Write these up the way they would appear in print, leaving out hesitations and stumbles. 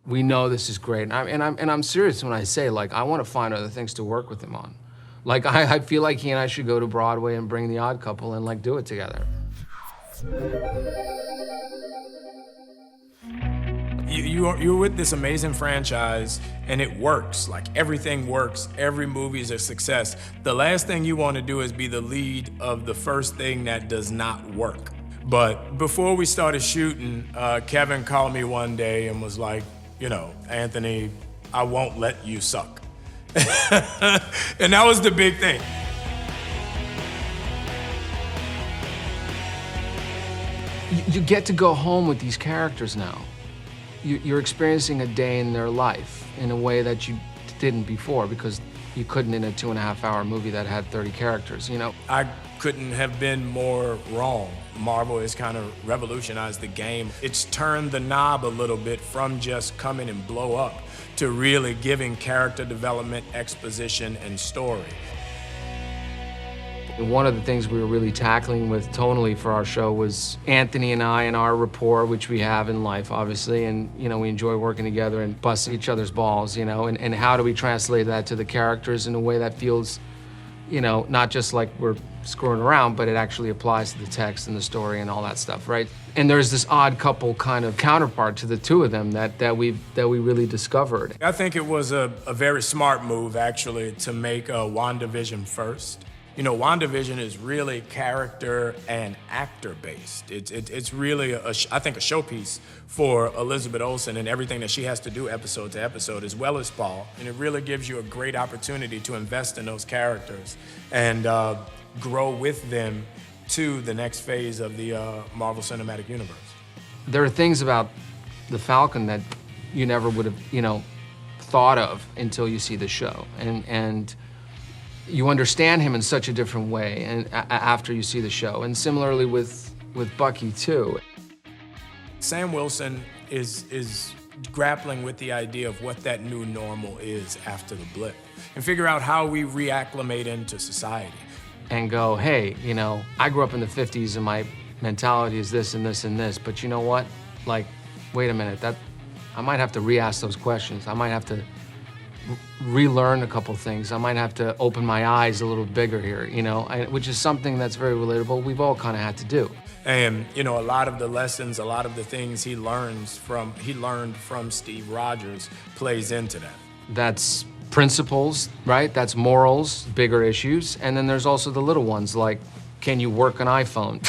We know this is great, and I'm serious when I say, like, I want to find other things to work with him on. Like, I feel like he and I should go to Broadway and bring The Odd Couple and, like, do it together. You're with this amazing franchise, and it works. Like, everything works. Every movie is a success. The last thing you want to do is be the lead of the first thing that does not work. But before we started shooting, Kevin called me one day and was like, you know, Anthony, I won't let you suck. And that was the big thing. You get to go home with these characters now. You're experiencing a day in their life in a way that you didn't before, because you couldn't in a 2.5-hour movie that had 30 characters, you know? I couldn't have been more wrong. Marvel has kind of revolutionized the game. It's turned the knob a little bit from just come in and blow up to really giving character development, exposition, and story. One of the things we were really tackling with tonally for our show was Anthony and I and our rapport, which we have in life, obviously, and, you know, we enjoy working together and busting each other's balls, you know, and how do we translate that to the characters in a way that feels, you know, not just like we're screwing around, but it actually applies to the text and the story and all that stuff, right? And there's this Odd Couple kind of counterpart to the two of them that we really discovered. I think it was a very smart move, actually, to make WandaVision first. You know, WandaVision is really character and actor based. It's really, I think, a showpiece for Elizabeth Olsen and everything that she has to do episode to episode, as well as Paul. And it really gives you a great opportunity to invest in those characters and grow with them to the next phase of the Marvel Cinematic Universe. There are things about the Falcon that you never would have, you know, thought of until you see the show. And you understand him in such a different way and after you see the show. And similarly with Bucky too. Sam Wilson is grappling with the idea of what that new normal is after the blip and figure out how we reacclimate into society. And go, hey, you know, I grew up in the 50s and my mentality is this and this and this, but you know what? Like, wait a minute, I might have to re-ask those questions. I might have to relearn a couple things. I might have to open my eyes a little bigger here, you know, which is something that's very relatable. We've all kind of had to do. And, you know, a lot of the lessons, a lot of the things he learned from Steve Rogers plays into that. That's principles, right? That's morals, bigger issues. And then there's also the little ones like, can you work an iPhone?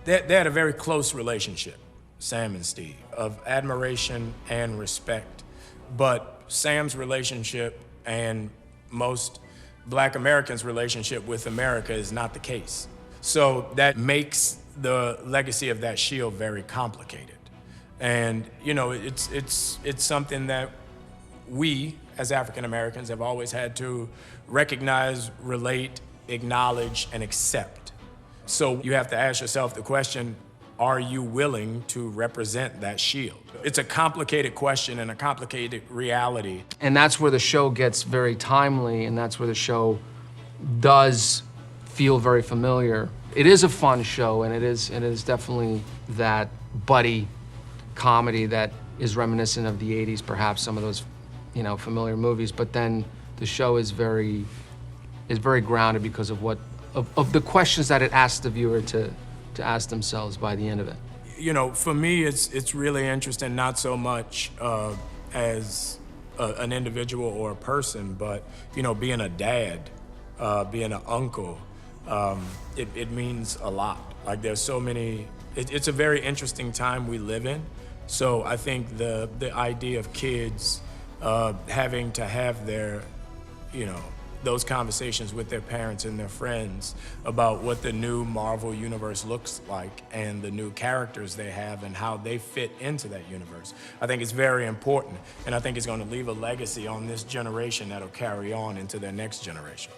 They had a very close relationship, Sam and Steve, of admiration and respect. But Sam's relationship and most Black Americans' relationship with America is not the case. So that makes the legacy of that shield very complicated. And, you know, it's something that we, as African Americans, have always had to recognize, relate, acknowledge, and accept. So you have to ask yourself the question, are you willing to represent that shield? It's a complicated question and a complicated reality. And that's where the show gets very timely, and that's where the show does feel very familiar. It is a fun show, and it is definitely that buddy comedy that is reminiscent of the 80s, perhaps some of those, you know, familiar movies, but then the show is very grounded because of of the questions that it asks the viewer to ask themselves by the end of it. You know, for me, it's really interesting, not so much as an individual or a person, but, you know, being a dad, being an uncle, it means a lot. Like, there's so many, it's a very interesting time we live in. So I think the idea of kids having to have their, you know, those conversations with their parents and their friends about what the new Marvel universe looks like and the new characters they have and how they fit into that universe. I think it's very important, and I think it's going to leave a legacy on this generation that'll carry on into their next generations.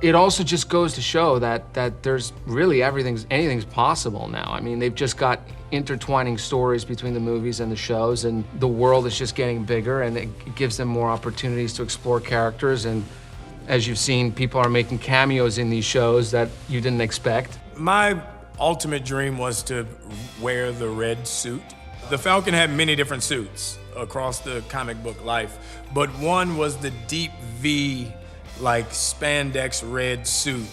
it also just goes to show that there's really anything's possible now. I mean, they've just got intertwining stories between the movies and the shows, and the world is just getting bigger, and it gives them more opportunities to explore characters. And as you've seen, people are making cameos in these shows that you didn't expect. My ultimate dream was to wear the red suit. The Falcon had many different suits across the comic book life, but one was the deep V, like spandex red suit.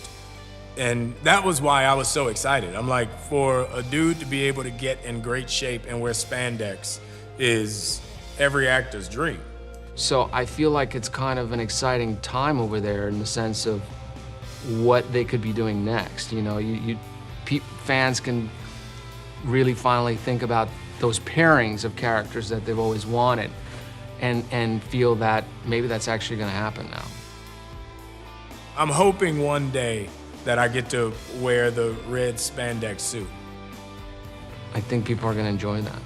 And that was why I was so excited. I'm like, for a dude to be able to get in great shape and wear spandex is every actor's dream. So I feel like it's kind of an exciting time over there in the sense of what they could be doing next. You know, fans can really finally think about those pairings of characters that they've always wanted, and feel that maybe that's actually going to happen now. I'm hoping one day that I get to wear the red spandex suit. I think people are going to enjoy that.